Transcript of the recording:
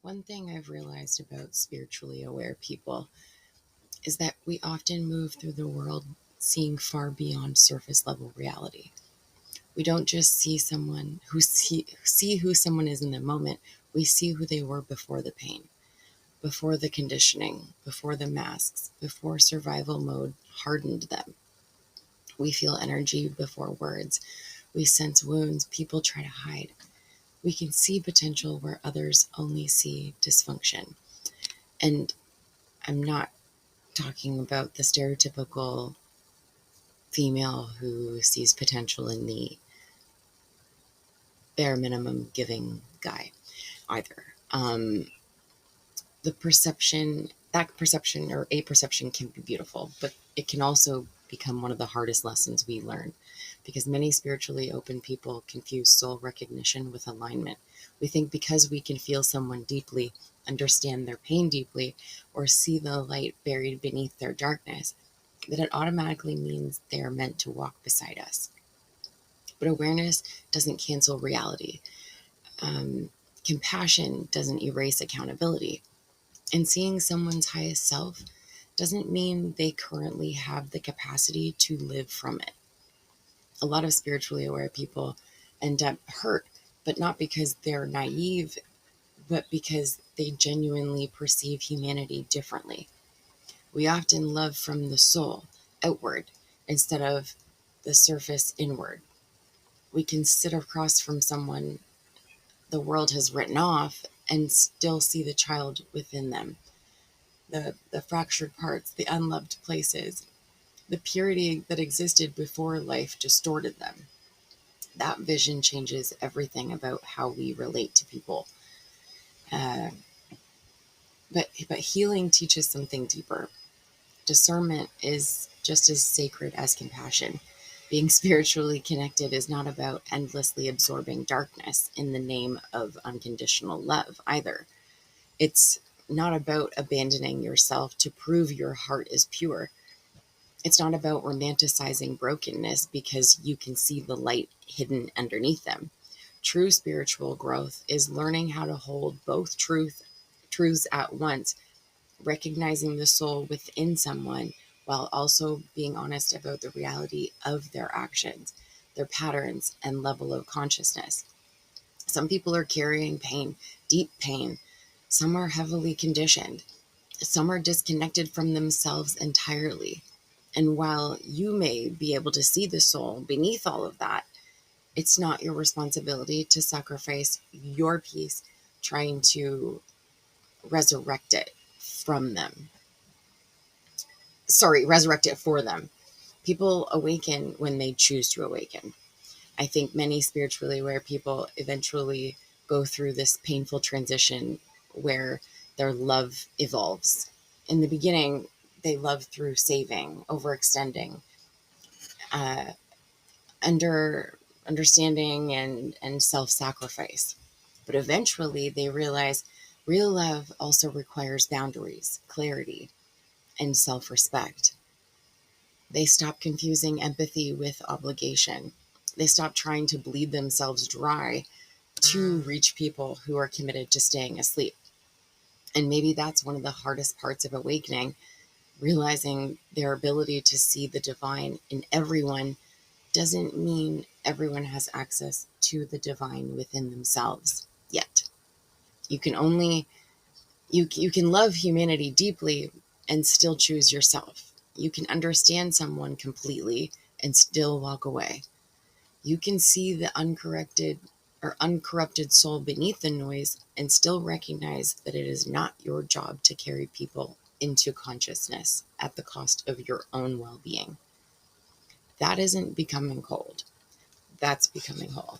One thing I've realized about spiritually aware people is that we often move through the world seeing far beyond surface level reality. We don't just see who someone is in the moment. We see who they were before the pain, before the conditioning, before the masks, before survival mode hardened them. We feel energy before words. We sense wounds people try to hide. We can see potential where others only see dysfunction. And I'm not talking about the stereotypical female who sees potential in the bare minimum giving guy either. The perception, that perception or a perception can be beautiful, but it can also become one of the hardest lessons we learn because many spiritually open people confuse soul recognition with alignment. We think because we can feel someone deeply, understand their pain deeply, or see the light buried beneath their darkness, that it automatically means they are meant to walk beside us. But awareness doesn't cancel reality. Um, Compassion doesn't erase accountability. And seeing someone's highest self doesn't mean they currently have the capacity to live from it. A lot of spiritually aware people end up hurt, but not because they're naive, but because they genuinely perceive humanity differently. We often love from the soul outward instead of the surface inward. We can sit across from someone the world has written off and still see the child within them, the fractured parts, the unloved places, the purity that existed before life distorted them. That vision changes everything about how we relate to people. Uh, but healing teaches something deeper. Discernment is just as sacred as compassion. Being spiritually connected is not about endlessly absorbing darkness in the name of unconditional love either. It's not about abandoning yourself to prove your heart is pure. It's not about romanticizing brokenness because you can see the light hidden underneath them. True spiritual growth is learning how to hold both truths at once, recognizing the soul within someone while also being honest about the reality of their actions, their patterns, and level of consciousness. Some people are carrying pain, deep pain. Some are heavily conditioned. Some are disconnected from themselves entirely. And while you may be able to see the soul beneath all of that, it's not your responsibility to sacrifice your peace trying to resurrect it from them. Sorry, resurrect it for them. People awaken when they choose to awaken. I think many spiritually aware people eventually go through this painful transition where their love evolves. In the beginning, they love through saving, overextending, uh, understanding, and self-sacrifice. But eventually, they realize real love also requires boundaries, clarity, and self-respect. They stop confusing empathy with obligation. They stop trying to bleed themselves dry to reach people who are committed to staying asleep. And maybe that's one of the hardest parts of awakening, realizing their ability to see the divine in everyone doesn't mean everyone has access to the divine within themselves yet. You can only you can love humanity deeply and still choose yourself. You can understand someone completely and still walk away. You can see the uncorrected or uncorrupted soul beneath the noise and still recognize that it is not your job to carry people into consciousness at the cost of your own well-being. That isn't becoming cold. That's becoming whole.